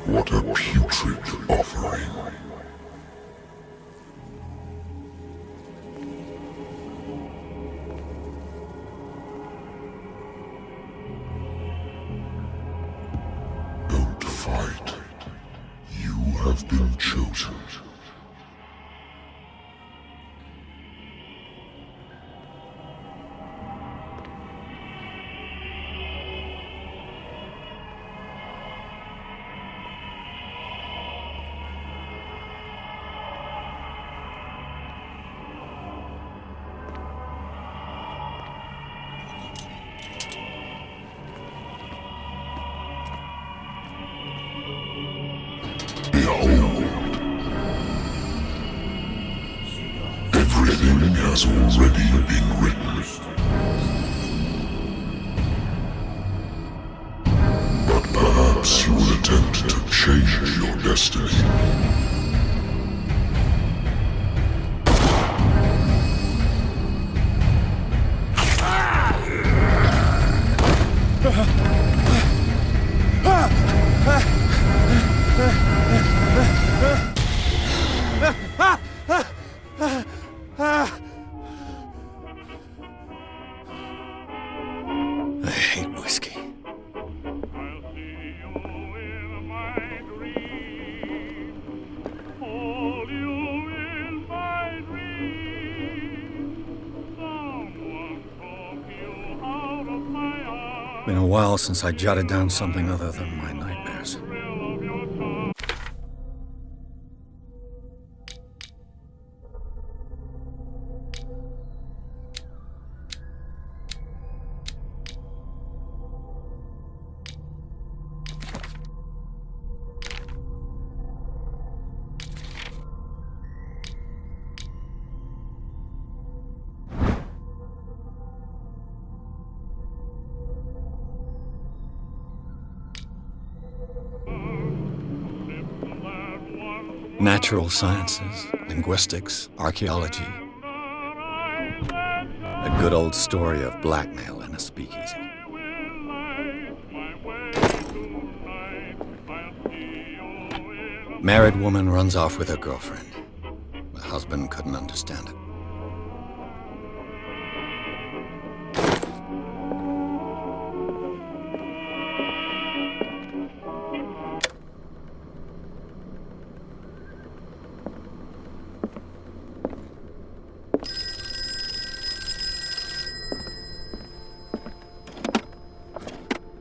What a putrid offering. Don't fight. You have been chosen. Behold. Everything has already been written. But perhaps you will attempt to change your destiny. I hate whiskey. Been a while since I jotted down something other than my nightmares. Natural sciences, linguistics, archaeology. A good old story of blackmail in a speakeasy. Married woman runs off with her girlfriend. The husband couldn't understand it.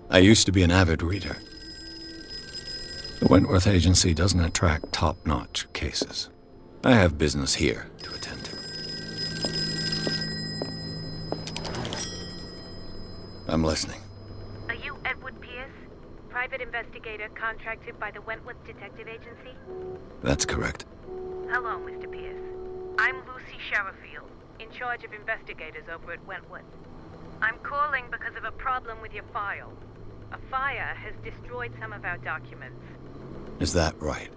I used to be an avid reader. The Wentworth Agency doesn't attract top-notch cases. I have business here to attend to. I'm listening. Are you Edward Pierce, private investigator contracted by the Wentworth Detective Agency? That's correct. Hello, Mr. Pierce. I'm Lucy Sherifield, in charge of investigators over at Wentworth. I'm calling because of a problem with your file. A fire has destroyed some of our documents. Is that right?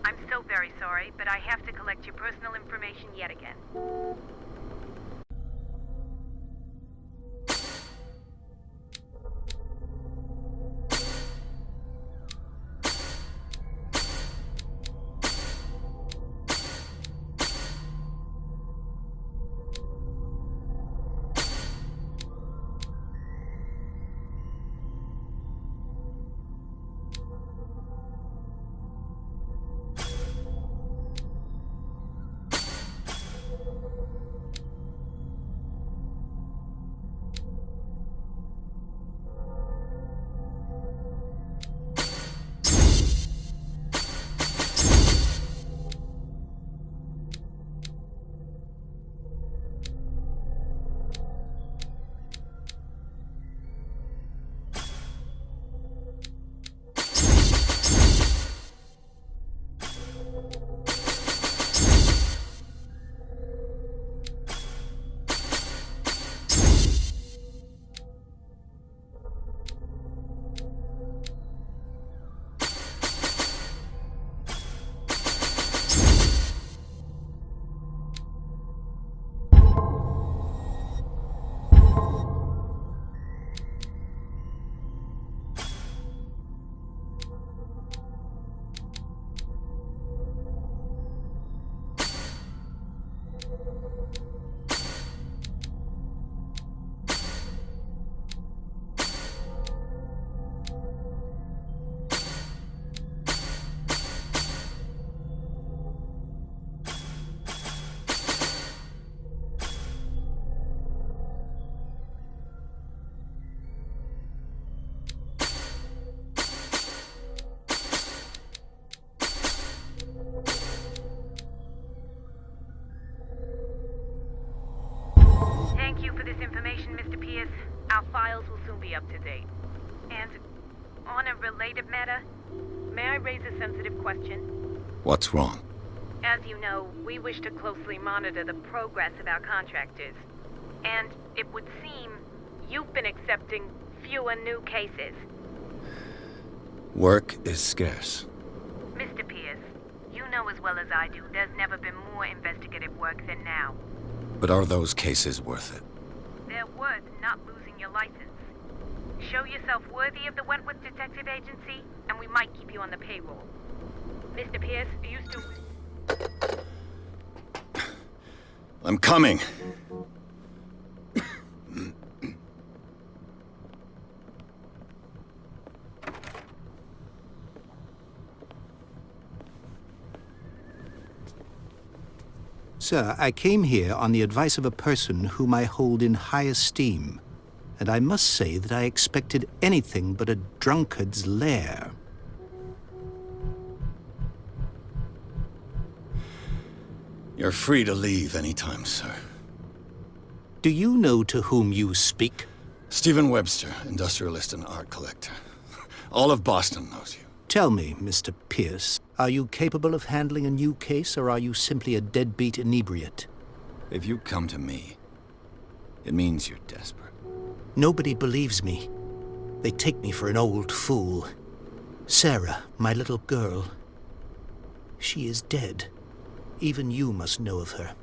I'm so very sorry, but I have to collect your personal information yet again. information, Mr. Pierce. Our files will soon be up to date. And on a related matter, may I raise a sensitive question? What's wrong? As you know, we wish to closely monitor the progress of our contractors. And it would seem you've been accepting fewer new cases. Work is scarce. Mr. Pierce, you know as well as I do, there's never been more investigative work than now. But are those cases worth it? They're worth not losing your license. Show yourself worthy of the Wentworth Detective Agency, and we might keep you on the payroll. Mr. Pierce, are you still... I'm coming! Sir, I came here on the advice of a person whom I hold in high esteem, and I must say that I expected anything but a drunkard's lair. You're free to leave anytime, sir. Do you know to whom you speak? Stephen Webster, industrialist and art collector. All of Boston knows you. Tell me, Mr. Pierce, are you capable of handling a new case, or are you simply a deadbeat inebriate? If you come to me, it means you're desperate. Nobody believes me. They take me for an old fool. Sarah, my little girl, she is dead. Even you must know of her.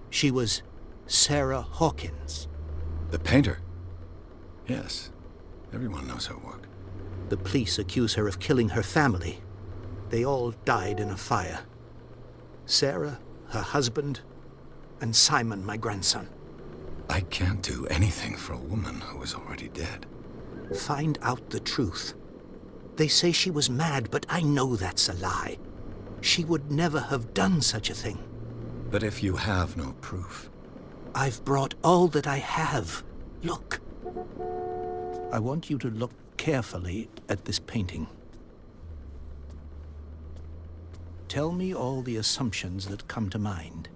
She was Sarah Hawkins. The painter? Yes. Everyone knows her work. The police accuse her of killing her family. They all died in a fire. Sarah, her husband, and Simon, my grandson. I can't do anything for a woman who is already dead. Find out the truth. They say she was mad, but I know that's a lie. She would never have done such a thing. But if you have no proof... I've brought all that I have. Look. I want you to look carefully at this painting. Tell me all the assumptions that come to mind.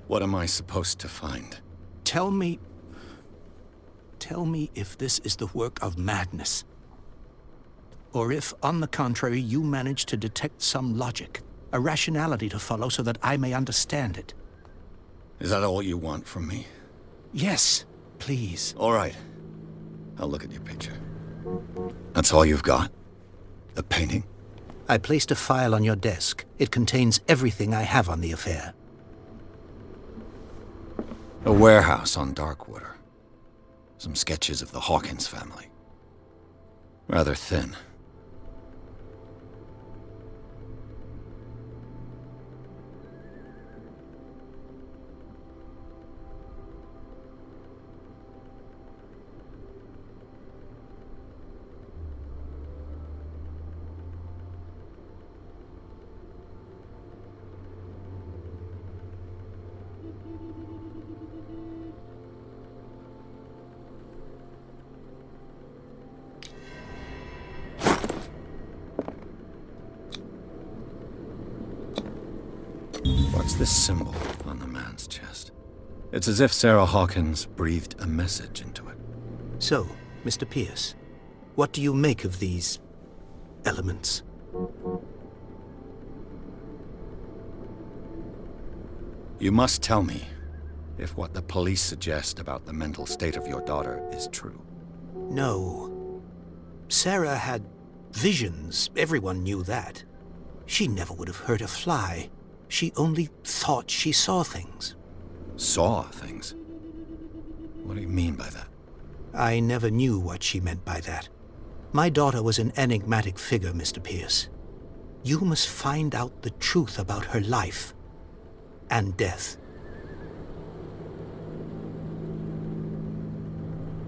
What am I supposed to find? Tell me if this is the work of madness. Or if, on the contrary, you manage to detect some logic, a rationality to follow so that I may understand it. Is that all you want from me? Yes, please. All right. I'll look at your picture. That's all you've got? The painting? I placed a file on your desk. It contains everything I have on the affair. A warehouse on Darkwater. Some sketches of the Hawkins family. Rather thin. What's this symbol on the man's chest? It's as if Sarah Hawkins breathed a message into it. So, Mr. Pierce, what do you make of these elements? You must tell me if what the police suggest about the mental state of your daughter is true. No. Sarah had visions. Everyone knew that. She never would have hurt a fly. She only thought she saw things. Saw things? What do you mean by that? I never knew what she meant by that. My daughter was an enigmatic figure, Mr. Pierce. You must find out the truth about her life and death.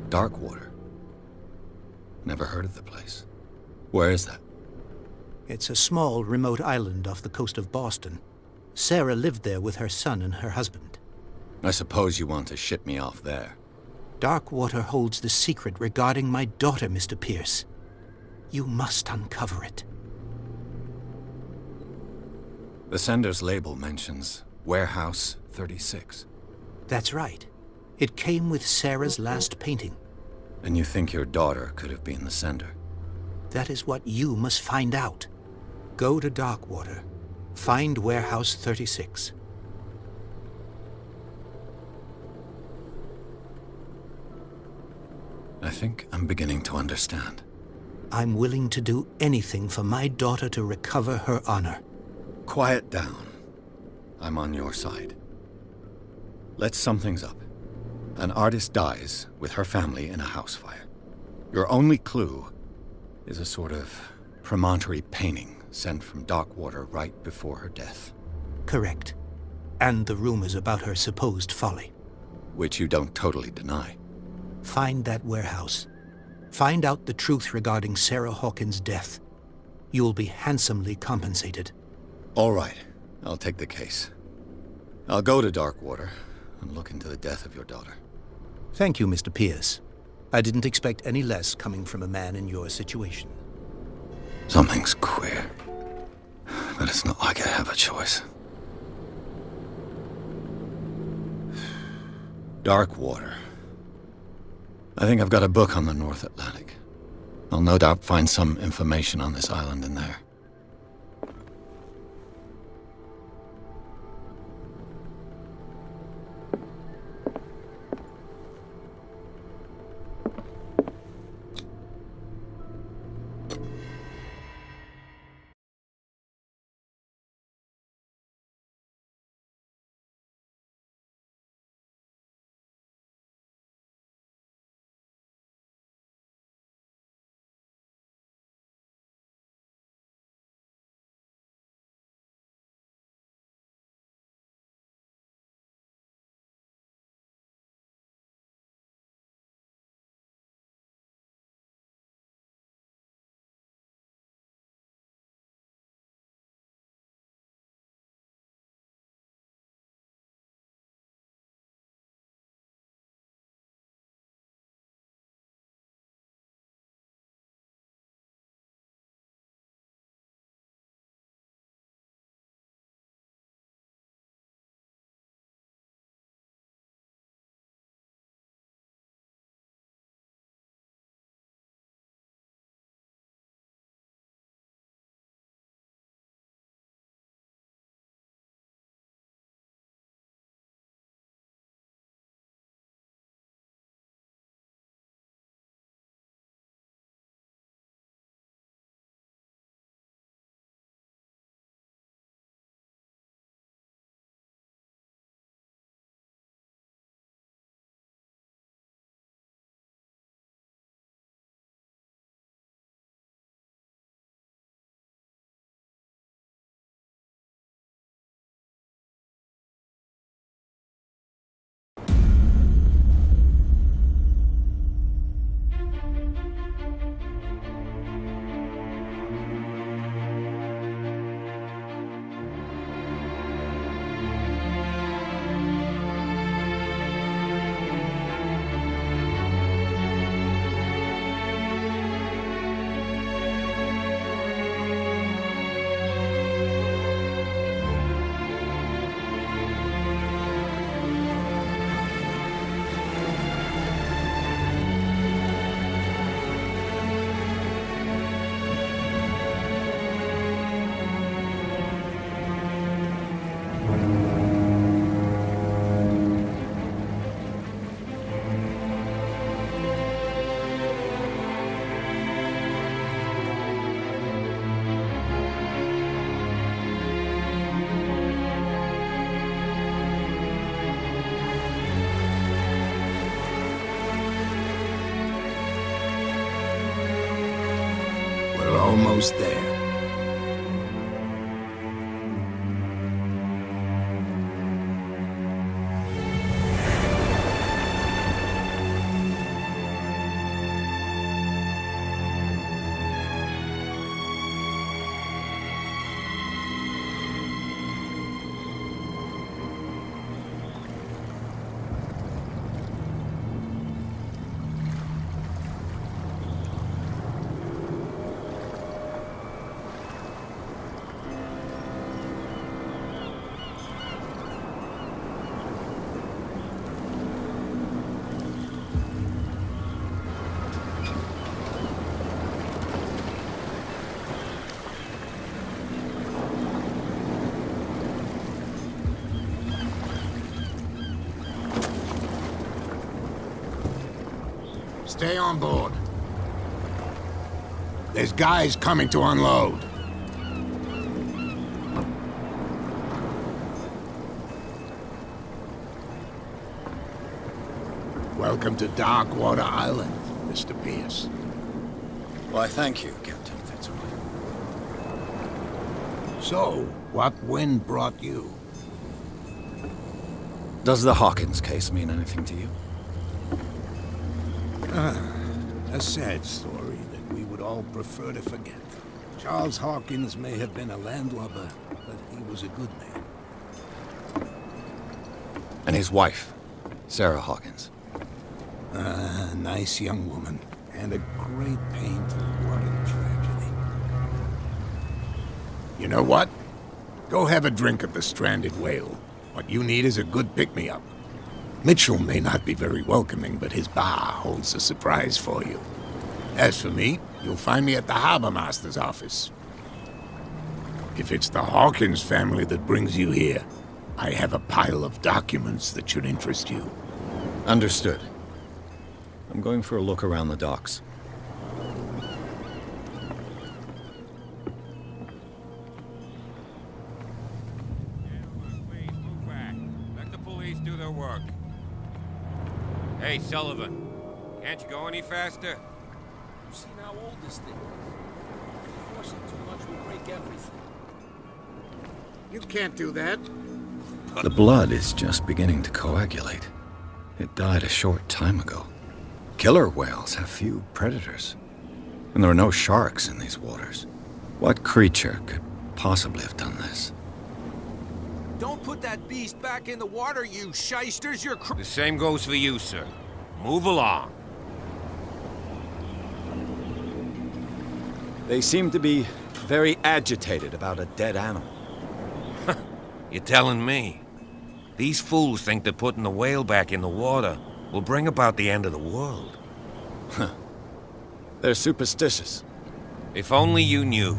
Darkwater? Never heard of the place. Where is that? It's a small, remote island off the coast of Boston. Sarah lived there with her son and her husband. I suppose you want to ship me off there. Darkwater holds the secret regarding my daughter, Mr. Pierce. You must uncover it. The sender's label mentions Warehouse 36. That's right. It came with Sarah's last painting. And you think your daughter could have been the sender? That is what you must find out. Go to Darkwater. Find Warehouse 36. I think I'm beginning to understand. I'm willing to do anything for my daughter to recover her honor. Quiet down. I'm on your side. Let's sum things up. An artist dies with her family in a house fire. Your only clue is a sort of promontory painting sent from Darkwater right before her death. Correct. And the rumors about her supposed folly. Which you don't totally deny. Find that warehouse. Find out the truth regarding Sarah Hawkins' death. You'll be handsomely compensated. All right. I'll take the case. I'll go to Darkwater and look into the death of your daughter. Thank you, Mr. Pierce. I didn't expect any less coming from a man in your situation. Something's queer. But it's not like I have a choice. Darkwater. I think I've got a book on the North Atlantic. I'll no doubt find some information on this island in there. Almost there. Stay on board. There's guys coming to unload. Welcome to Darkwater Island, Mr. Pierce. Why, thank you, Captain Fitzroy. So, what wind brought you? Does the Hawkins case mean anything to you? A sad story that we would all prefer to forget. Charles Hawkins may have been a landlubber, but he was a good man. And his wife, Sarah Hawkins. A nice young woman, and a great pain to what a tragedy. You know what? Go have a drink at the Stranded Whale. What you need is a good pick-me-up. Mitchell may not be very welcoming, but his bar holds a surprise for you. As for me, you'll find me at the Harbor Master's office. If it's the Hawkins family that brings you here, I have a pile of documents that should interest you. Understood. I'm going for a look around the docks. Please move back. Let the police do their work. Hey, Sullivan. Can't you go any faster? You've seen how old this thing is. If you force it too much, we'll break everything. You can't do that. The blood is just beginning to coagulate. It died a short time ago. Killer whales have few predators. And there are no sharks in these waters. What creature could possibly have done this? Don't put that beast back in the water, you shysters! You're The same goes for you, sir. Move along. They seem to be very agitated about a dead animal. You're telling me? These fools think that putting the whale back in the water will bring about the end of the world. They're superstitious. If only you knew.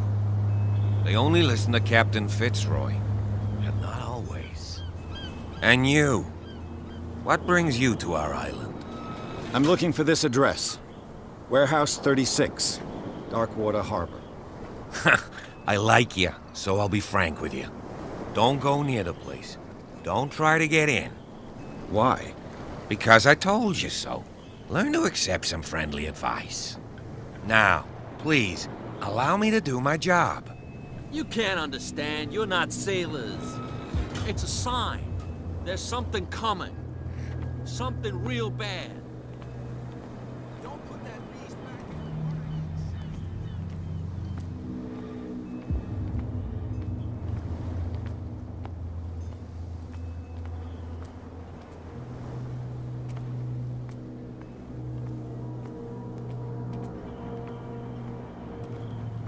They only listen to Captain Fitzroy. And not always. And you. What brings you to our island? I'm looking for this address. Warehouse 36, Darkwater Harbor. I like you, so I'll be frank with you. Don't go near the place. Don't try to get in. Why? Because I told you so. Learn to accept some friendly advice. Now, please, allow me to do my job. You can't understand. You're not sailors. It's a sign. There's something coming. Something real bad. Don't put that beast back in the water.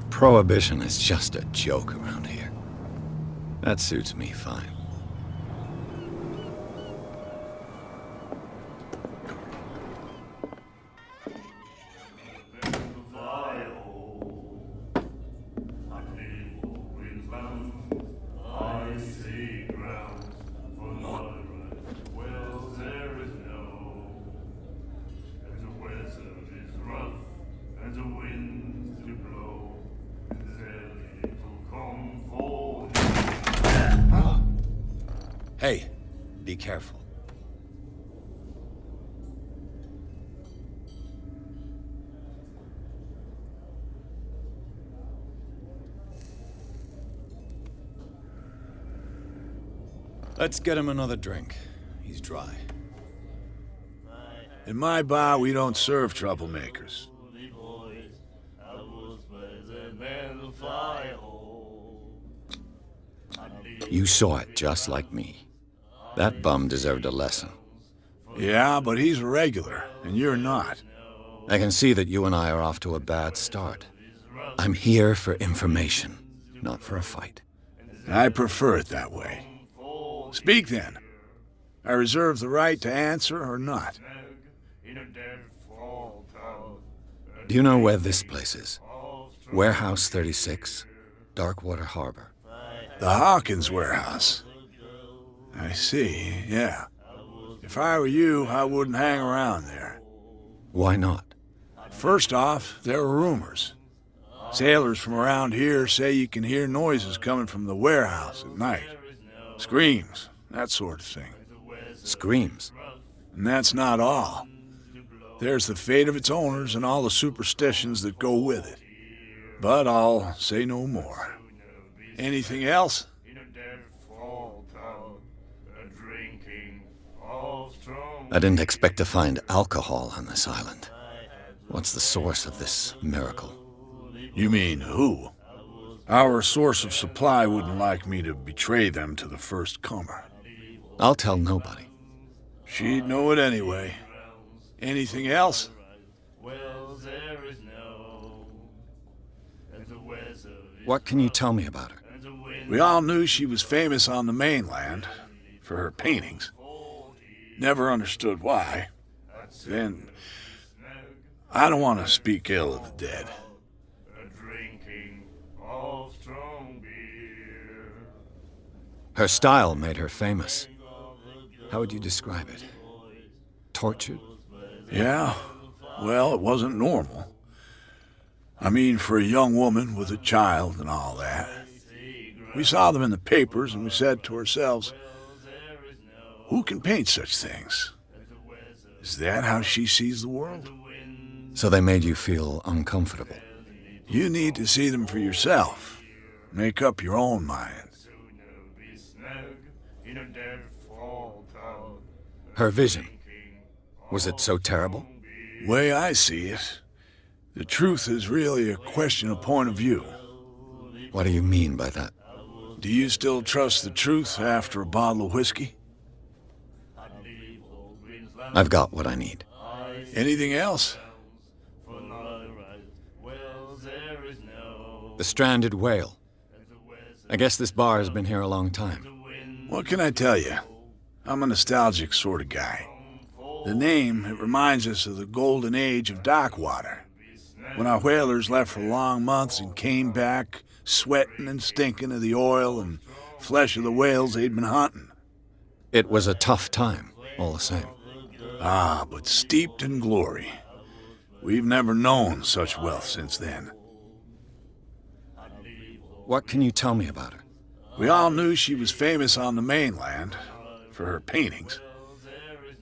Prohibition is just a joke around here. That suits me fine. Hey, be careful. Let's get him another drink. He's dry. In my bar, we don't serve troublemakers. You saw it just like me. That bum deserved a lesson. Yeah, but he's a regular, and you're not. I can see that you and I are off to a bad start. I'm here for information, not for a fight. I prefer it that way. Speak then. I reserve the right to answer or not. Do you know where this place is? Warehouse 36, Darkwater Harbor. The Hawkins warehouse. I see, yeah. If I were you, I wouldn't hang around there. Why not? First off, there are rumors. Sailors from around here say you can hear noises coming from the warehouse at night. Screams, that sort of thing. Screams? And that's not all. There's the fate of its owners and all the superstitions that go with it. But I'll say no more. Anything else? I didn't expect to find alcohol on this island. What's the source of this miracle? You mean who? Our source of supply wouldn't like me to betray them to the first comer. I'll tell nobody. She'd know it anyway. Anything else? What can you tell me about her? We all knew she was famous on the mainland for her paintings. Never understood why. Then, I don't want to speak ill of the dead. Her style made her famous. How would you describe it? Tortured? Yeah, well, it wasn't normal. I mean, for a young woman with a child and all that. We saw them in the papers and we said to ourselves, who can paint such things? Is that how she sees the world? So they made you feel uncomfortable? You need to see them for yourself. Make up your own mind. Her vision, was it so terrible? Way I see it, the truth is really a question of point of view. What do you mean by that? Do you still trust the truth after a bottle of whiskey? I've got what I need. Anything else? The stranded whale. I guess this bar has been here a long time. What can I tell you? I'm a nostalgic sort of guy. The name, it reminds us of the golden age of dock water. When our whalers left for long months and came back sweating and stinking of the oil and flesh of the whales they'd been hunting. It was a tough time, all the same. Ah, but steeped in glory. We've never known such wealth since then. What can you tell me about her? We all knew she was famous on the mainland for her paintings.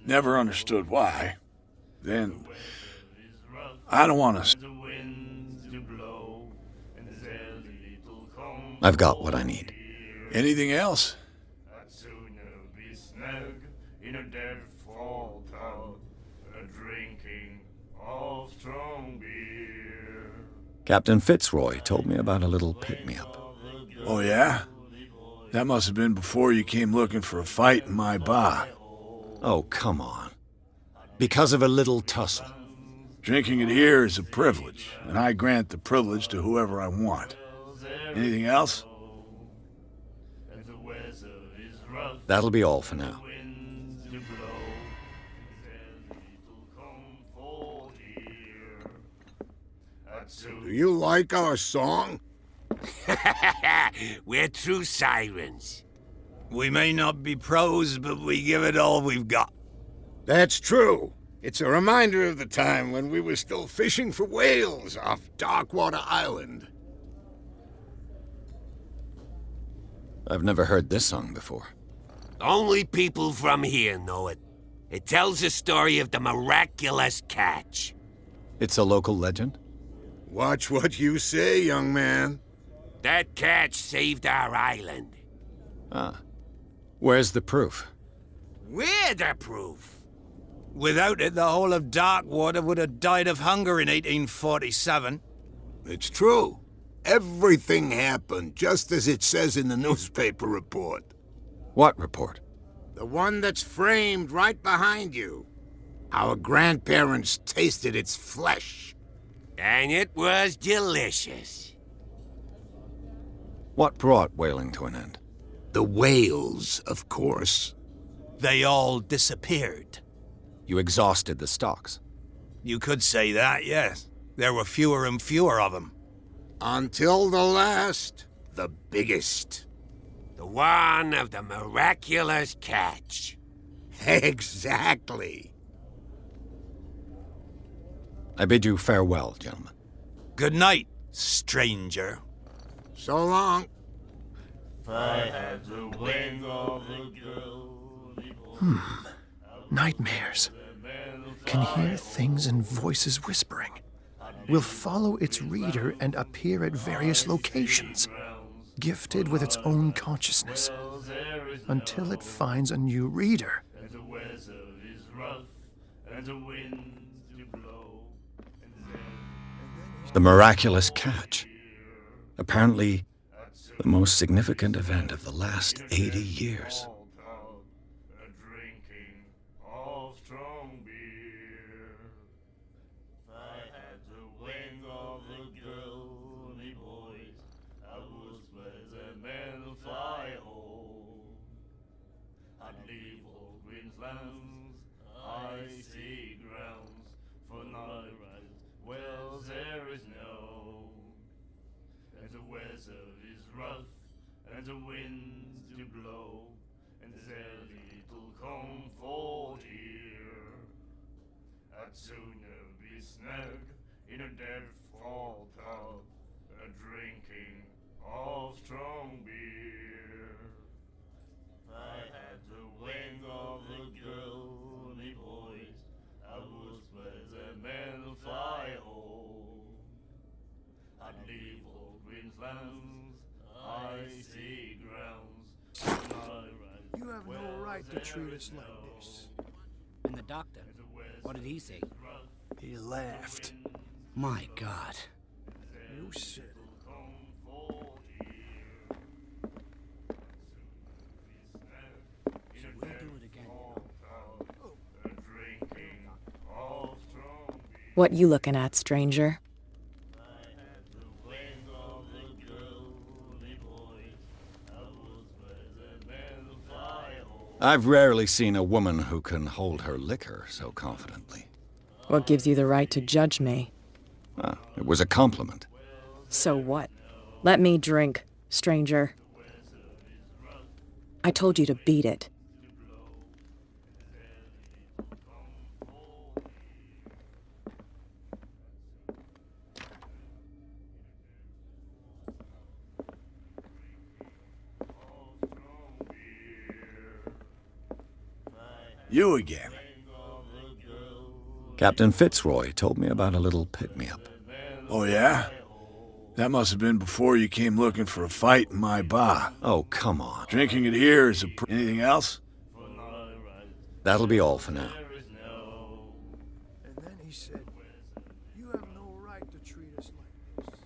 Never understood why. Then, I don't want to... I've got what I need. Anything else? Captain Fitzroy told me about a little pick-me-up. Oh, yeah? That must have been before you came looking for a fight in my bar. Oh, come on. Because of a little tussle. Drinking it here is a privilege, and I grant the privilege to whoever I want. Anything else? That'll be all for now. Do you like our song? We're true sirens. We may not be pros, but we give it all we've got. That's true. It's a reminder of the time when we were still fishing for whales off Darkwater Island. I've never heard this song before. Only people from here know it. It tells the story of the miraculous catch. It's a local legend? Watch what you say, young man. That catch saved our island. Ah. Where's the proof? We're the proof. Without it, the whole of Darkwater would have died of hunger in 1847. It's true. Everything happened just as it says in the newspaper report. What report? The one that's framed right behind you. Our grandparents tasted its flesh. And it was delicious. What brought whaling to an end? The whales, of course. They all disappeared. You exhausted the stocks. You could say that, yes. There were fewer and fewer of them. Until the last, the biggest. The one of the miraculous catch. Exactly. I bid you farewell, gentlemen. Good night, stranger. So long. Nightmares. Can hear things and voices whispering. Will follow its reader and appear at various locations, gifted with its own consciousness, until it finds a new reader. The miraculous catch. Apparently, the most significant event of the last 80 years. You have no right to treat us like this. And the doctor, what did he say? He laughed. My God. You said it. We'll do it again. What you looking at, stranger? I've rarely seen a woman who can hold her liquor so confidently. What gives you the right to judge me? It was a compliment. So what? Let me drink, stranger. I told you to beat it. You again. Captain Fitzroy told me about a little pick-me-up. Oh, yeah? That must have been before you came looking for a fight in my bar. Oh, come on. Drinking it here is anything else? That'll be all for now. And then he said, you have no right to treat us like this.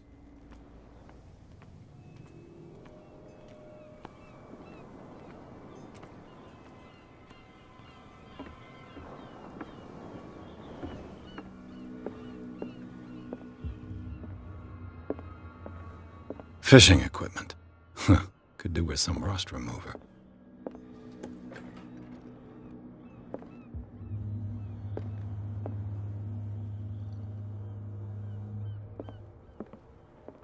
Fishing equipment. Could do with some rust remover.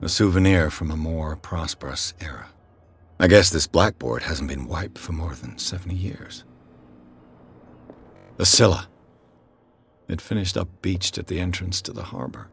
A souvenir from a more prosperous era. I guess this blackboard hasn't been wiped for more than 70 years. The Scylla. It finished up beached at the entrance to the harbor.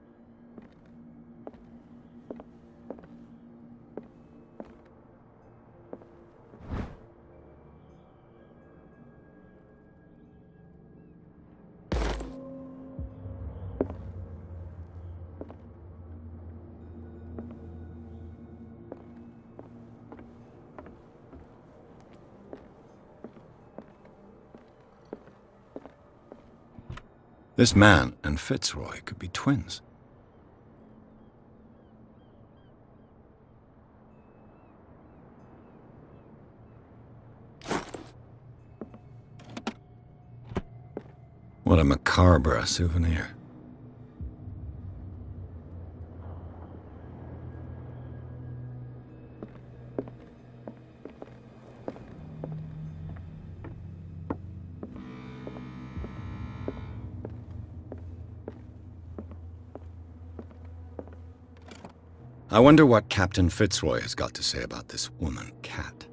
This man and Fitzroy could be twins. What a macabre souvenir. I wonder what Captain Fitzroy has got to say about this woman, Cat.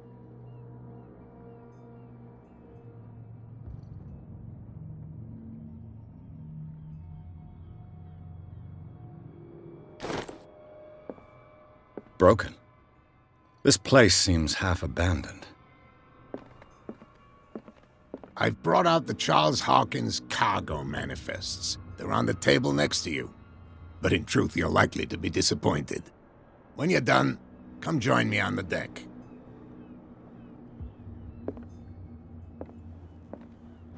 broken. This place seems half abandoned. I've brought out the Charles Hawkins cargo manifests. They're on the table next to you. But in truth, you're likely to be disappointed. When you're done, come join me on the deck.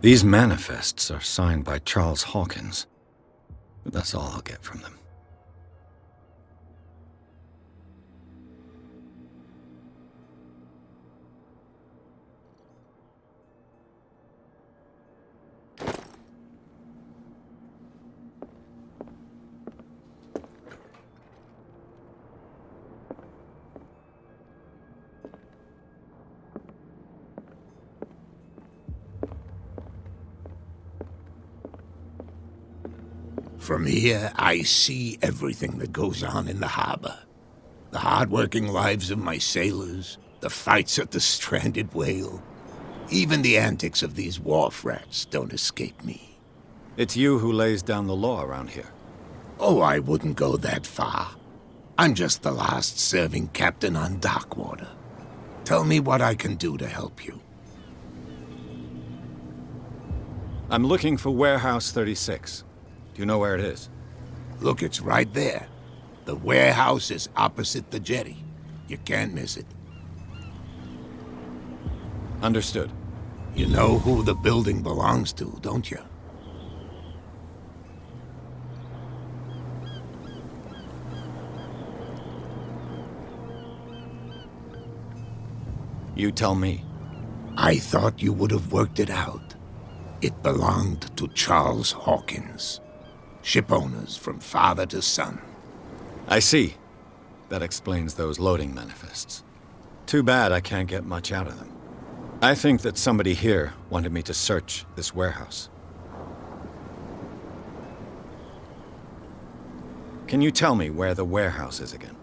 These manifests are signed by Charles Hawkins. But that's all I'll get from them. From here, I see everything that goes on in the harbor. The hard-working lives of my sailors, the fights at the stranded whale. Even the antics of these wharf rats don't escape me. It's you who lays down the law around here. Oh, I wouldn't go that far. I'm just the last serving captain on Darkwater. Tell me what I can do to help you. I'm looking for Warehouse 36. Do you know where it is? Look, it's right there. The warehouse is opposite the jetty. You can't miss it. Understood. You know who the building belongs to, don't you? You tell me. I thought you would have worked it out. It belonged to Charles Hawkins. Ship owners from father to son. I see. That explains those loading manifests. Too bad I can't get much out of them. I think that somebody here wanted me to search this warehouse. Can you tell me where the warehouse is again?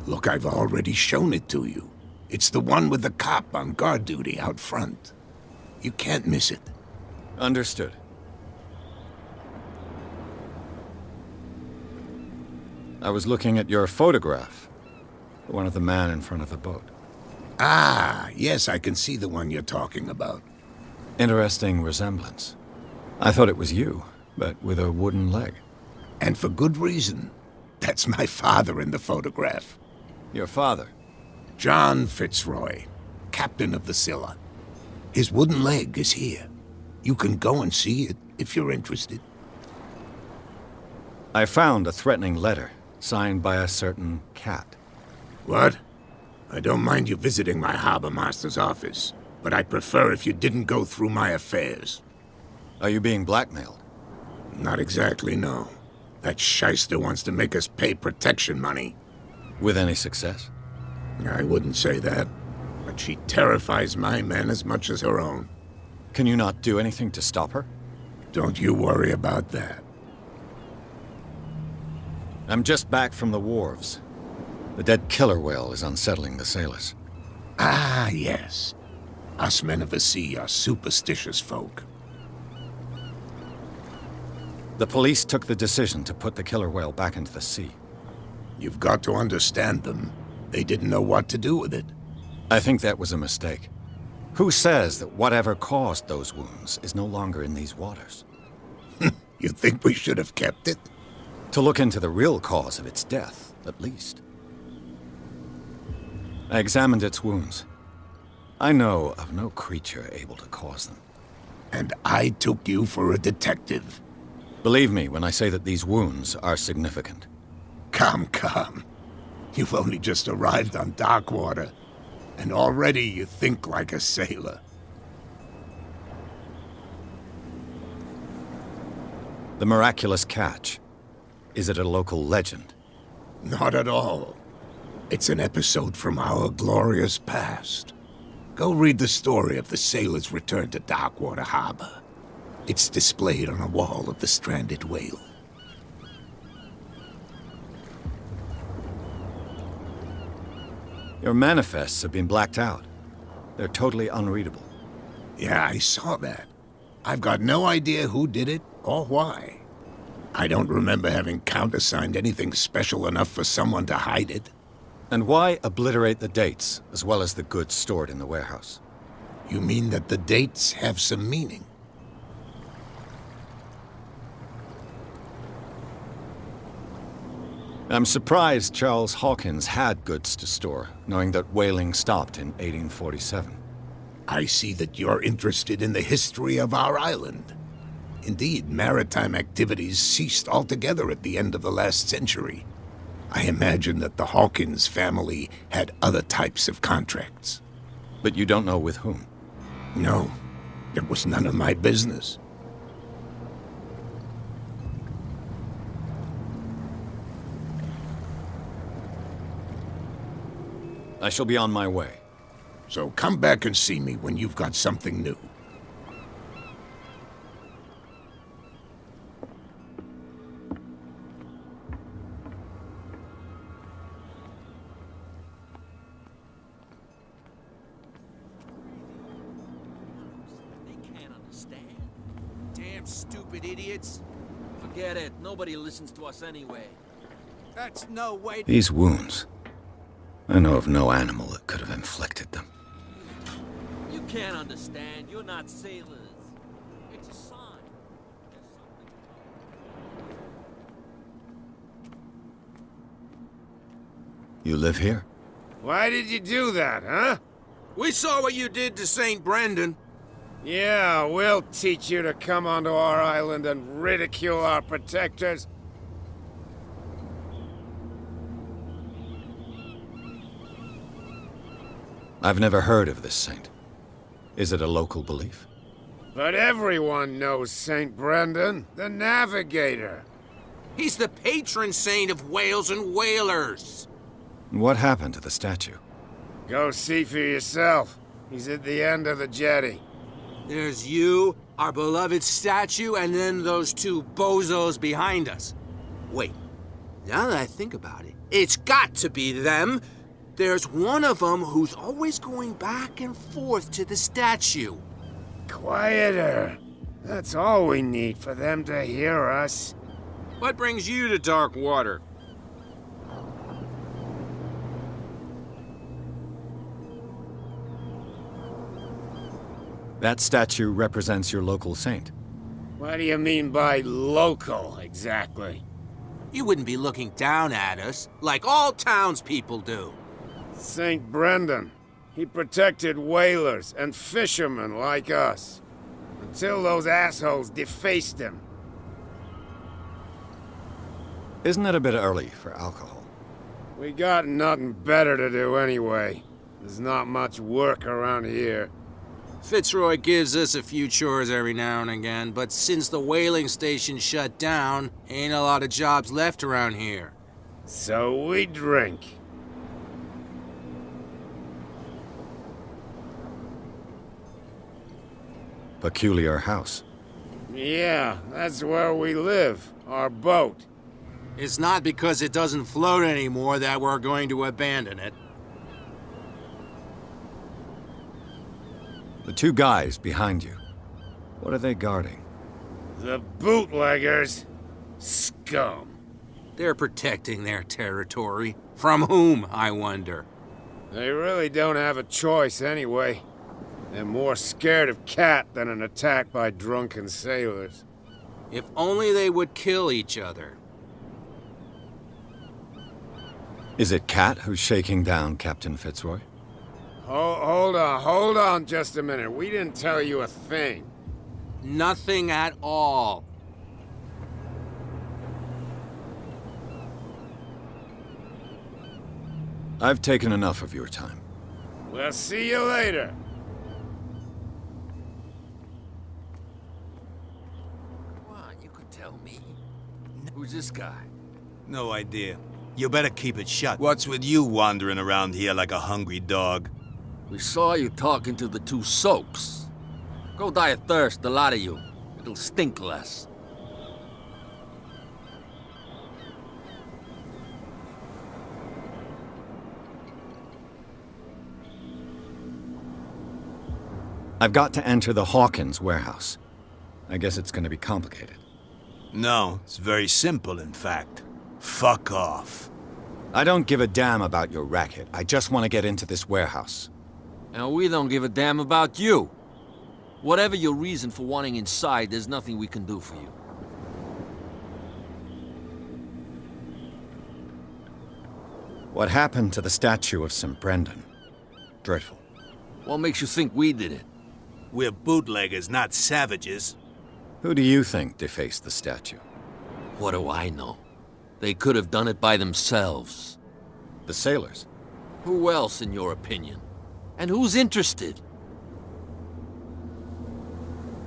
Look, I've already shown it to you. It's the one with the cop on guard duty out front. You can't miss it. Understood. I was looking at your photograph. The one of the man in front of the boat. Ah, yes, I can see the one you're talking about. Interesting resemblance. I thought it was you, but with a wooden leg. And for good reason. That's my father in the photograph. Your father? John Fitzroy, captain of the Scylla. His wooden leg is here. You can go and see it if you're interested. I found a threatening letter, signed by a certain cat. What? I don't mind you visiting my harbor master's office, but I'd prefer if you didn't go through my affairs. Are you being blackmailed? Not exactly, no. That shyster wants to make us pay protection money. With any success? I wouldn't say that, but she terrifies my men as much as her own. Can you not do anything to stop her? Don't you worry about that. I'm just back from the wharves. The dead killer whale is unsettling the sailors. Ah, yes. Us men of the sea are superstitious folk. The police took the decision to put the killer whale back into the sea. You've got to understand them. They didn't know what to do with it. I think that was a mistake. Who says that whatever caused those wounds is no longer in these waters? You think we should have kept it? To look into the real cause of its death, at least. I examined its wounds. I know of no creature able to cause them. And I took you for a detective. Believe me when I say that these wounds are significant. Come. You've only just arrived on Darkwater, and already you think like a sailor. The miraculous catch. Is it a local legend? Not at all. It's an episode from our glorious past. Go read the story of the sailor's return to Darkwater Harbor. It's displayed on a wall of the stranded whale. Your manifests have been blacked out. They're totally unreadable. Yeah, I saw that. I've got no idea who did it or why. I don't remember having countersigned anything special enough for someone to hide it. And why obliterate the dates, as well as the goods stored in the warehouse? You mean that the dates have some meaning? I'm surprised Charles Hawkins had goods to store, knowing that whaling stopped in 1847. I see that you're interested in the history of our island. Indeed, maritime activities ceased altogether at the end of the last century. I imagine that the Hawkins family had other types of contracts. But you don't know with whom? No, it was none of my business. I shall be on my way. So come back and see me when you've got something new. They can't understand. Damn stupid idiots. Forget it. Nobody listens to us anyway. That's no way. These wounds. I know of no animal that could have inflicted them. You can't understand. You're not sailors. It's a sign. You live here? Why did you do that, huh? We saw what you did to St. Brendan. Yeah, we'll teach you to come onto our island and ridicule our protectors. I've never heard of this saint. Is it a local belief? But everyone knows St. Brendan, the Navigator. He's the patron saint of whales and whalers. What happened to the statue? Go see for yourself. He's at the end of the jetty. There's you, our beloved statue, and then those two bozos behind us. Wait, now that I think about it, it's got to be them. There's one of them who's always going back and forth to the statue. Quieter. That's all we need for them to hear us. What brings you to dark water? That statue represents your local saint. What do you mean by local, exactly? You wouldn't be looking down at us, like all townspeople do. St. Brendan. He protected whalers and fishermen like us. Until those assholes defaced him. Isn't it a bit early for alcohol? We got nothing better to do anyway. There's not much work around here. Fitzroy gives us a few chores every now and again, but since the whaling station shut down, ain't a lot of jobs left around here. So we drink. Peculiar house. Yeah, that's where we live. Our boat. It's not because it doesn't float anymore that we're going to abandon it. The two guys behind you. What are they guarding? The bootleggers. Scum. They're protecting their territory. From whom, I wonder? They really don't have a choice anyway. They're more scared of Cat than an attack by drunken sailors. If only they would kill each other. Is it Cat who's shaking down Captain Fitzroy? Hold on just a minute. We didn't tell you a thing. Nothing at all. I've taken enough of your time. We'll see you later. What? You could tell me. Who's this guy? No idea. You better keep it shut. What's with you wandering around here like a hungry dog? We saw you talking to the two soaks. Go die of thirst, the lot of you. It'll stink less. I've got to enter the Hawkins warehouse. I guess it's going to be complicated. No, it's very simple, in fact. Fuck off. I don't give a damn about your racket. I just want to get into this warehouse. And we don't give a damn about you. Whatever your reason for wanting inside, there's nothing we can do for you. What happened to the statue of St. Brendan? Dreadful. What makes you think we did it? We're bootleggers, not savages. Who do you think defaced the statue? What do I know? They could have done it by themselves. The sailors? Who else, in your opinion? And who's interested?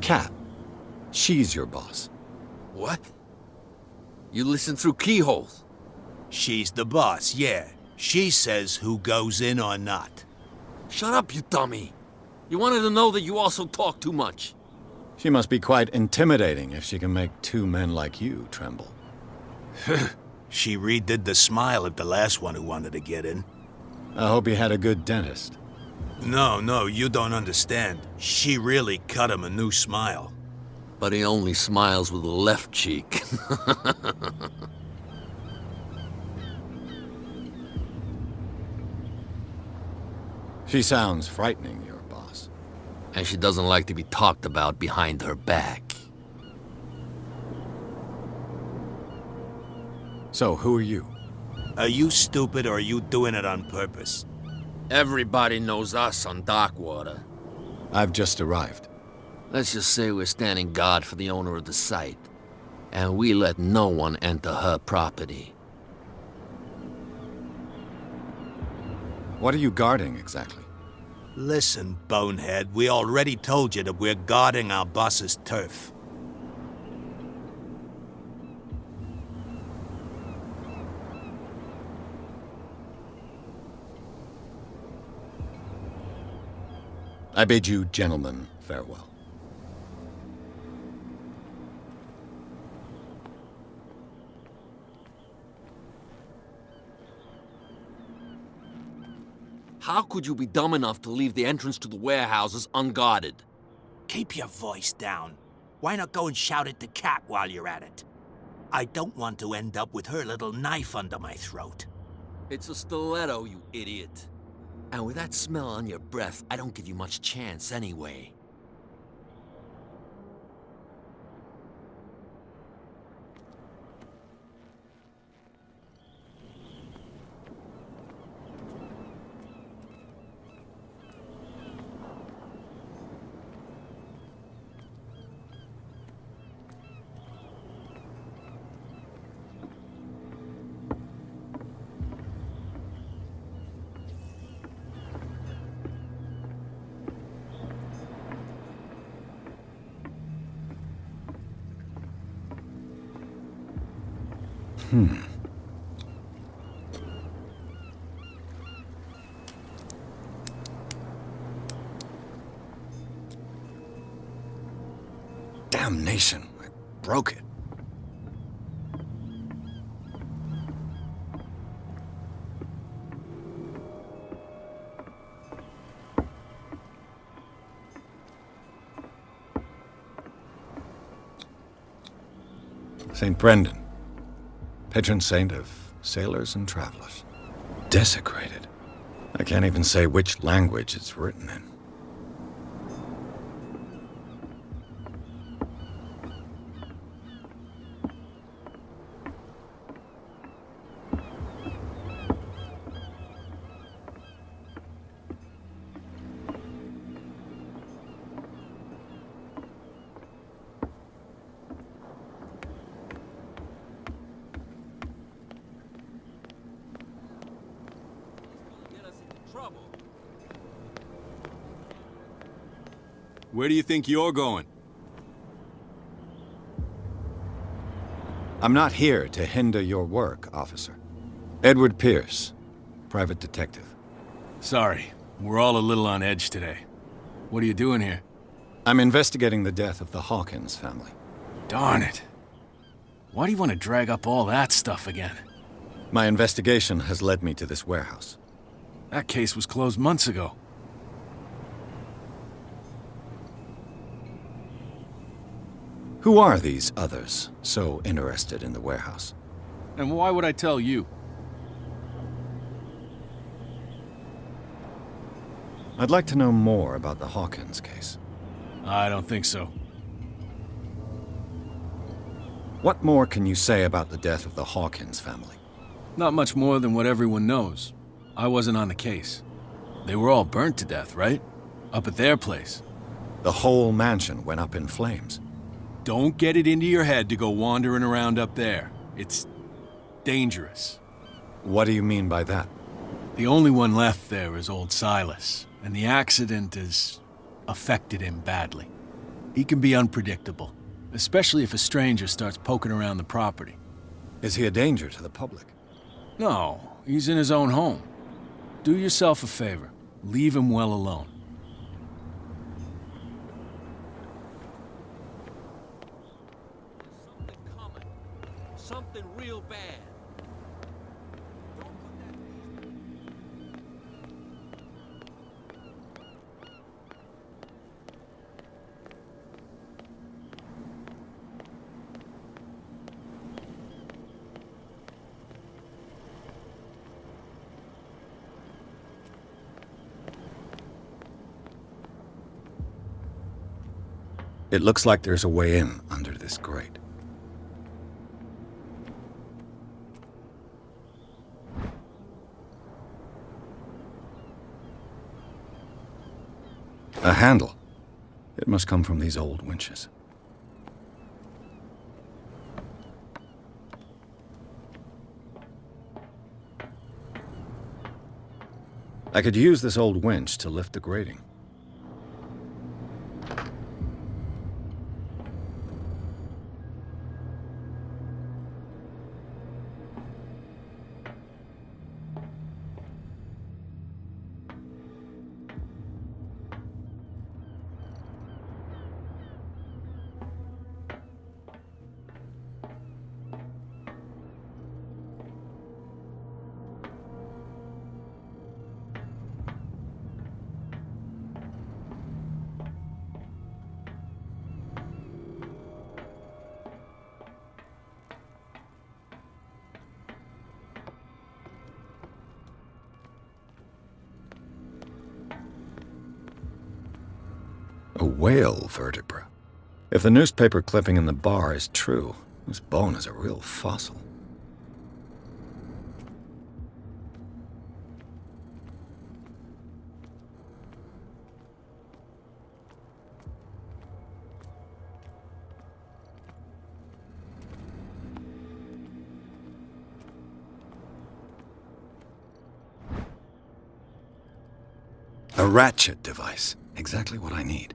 Cat. She's your boss. What? You listen through keyholes? She's the boss, yeah. She says who goes in or not. Shut up, you dummy. You wanted to know that you also talk too much. She must be quite intimidating if she can make two men like you tremble. She redid the smile of the last one who wanted to get in. I hope he had a good dentist. No, you don't understand. She really cut him a new smile. But he only smiles with the left cheek. She sounds frightening, your boss. And she doesn't like to be talked about behind her back. So, who are you? Are you stupid or are you doing it on purpose? Everybody knows us on Darkwater. I've just arrived. Let's just say we're standing guard for the owner of the site. And we let no one enter her property. What are you guarding, exactly? Listen, bonehead, we already told you that we're guarding our boss's turf. I bid you gentlemen farewell. How could you be dumb enough to leave the entrance to the warehouses unguarded? Keep your voice down. Why not go and shout at the cat while you're at it? I don't want to end up with her little knife under my throat. It's a stiletto, you idiot. And with that smell on your breath, I don't give you much chance anyway. Damnation, I broke it. St. Brendan, patron saint of sailors and travelers. Desecrated. I can't even say which language it's written in. Where do you think you're going? I'm not here to hinder your work, officer. Edward Pierce, private detective. Sorry, we're all a little on edge today. What are you doing here? I'm investigating the death of the Hawkins family. Darn it. Why do you want to drag up all that stuff again? My investigation has led me to this warehouse. That case was closed months ago. Who are these others so interested in the warehouse? And why would I tell you? I'd like to know more about the Hawkins case. I don't think so. What more can you say about the death of the Hawkins family? Not much more than what everyone knows. I wasn't on the case. They were all burnt to death, right? Up at their place. The whole mansion went up in flames. Don't get it into your head to go wandering around up there. It's dangerous. What do you mean by that? The only one left there is old Silas, and the accident has affected him badly. He can be unpredictable, especially if a stranger starts poking around the property. Is he a danger to the public? No, he's in his own home. Do yourself a favor. Leave him well alone. Something coming. Something real bad. It looks like there's a way in under this grate. A handle. It must come from these old winches. I could use this old winch to lift the grating. A whale vertebra. If the newspaper clipping in the bar is true, this bone is a real fossil. A Ratchat device. Exactly what I need.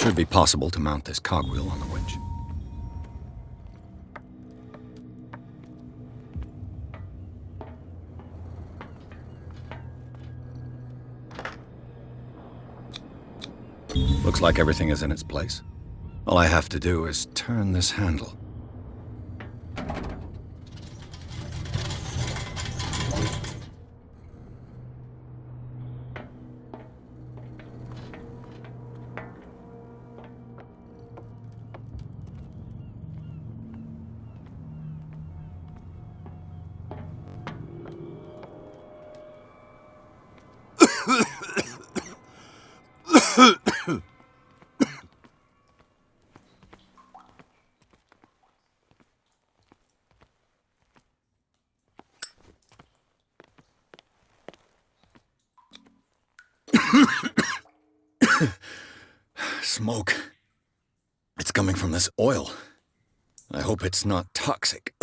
Should be possible to mount this cogwheel on the winch. Looks like everything is in its place. All I have to do is turn this handle. Smoke. It's coming from this oil. I hope it's not toxic.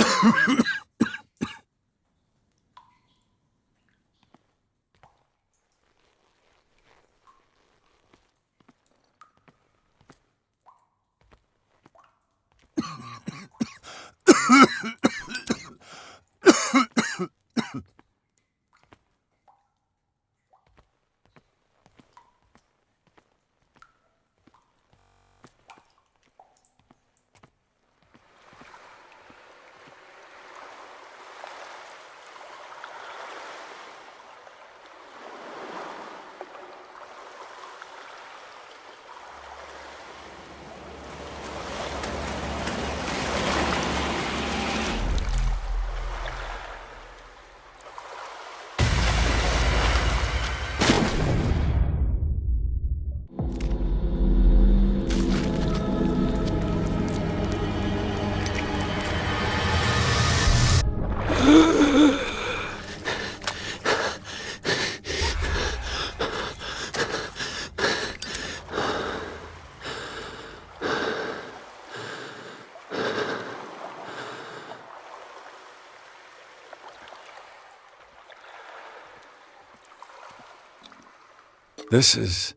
This is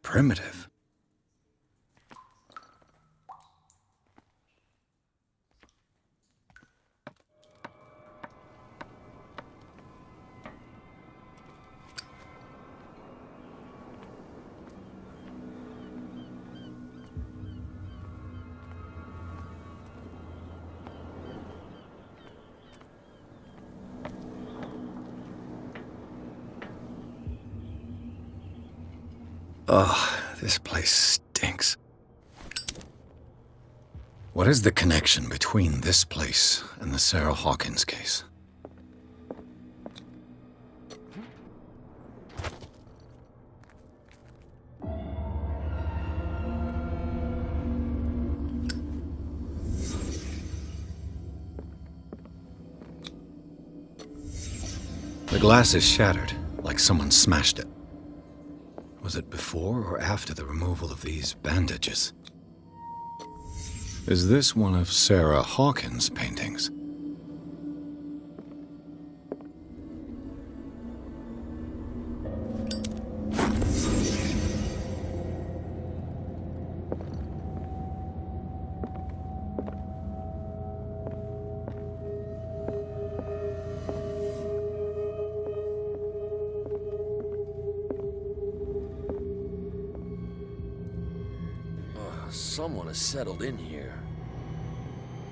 primitive. Ugh, this place stinks. What is the connection between this place and the Sarah Hawkins case? The glass is shattered, like someone smashed it. Was it before or after the removal of these bandages? Is this one of Sarah Hawkins' paintings? Someone has settled in here.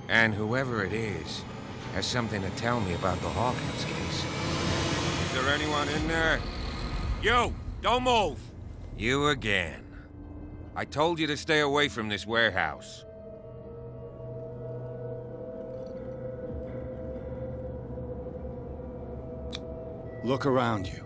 And whoever it is has something to tell me about the Hawkins case. Is there anyone in there? You! Don't move! You again. I told you to stay away from this warehouse. Look around you.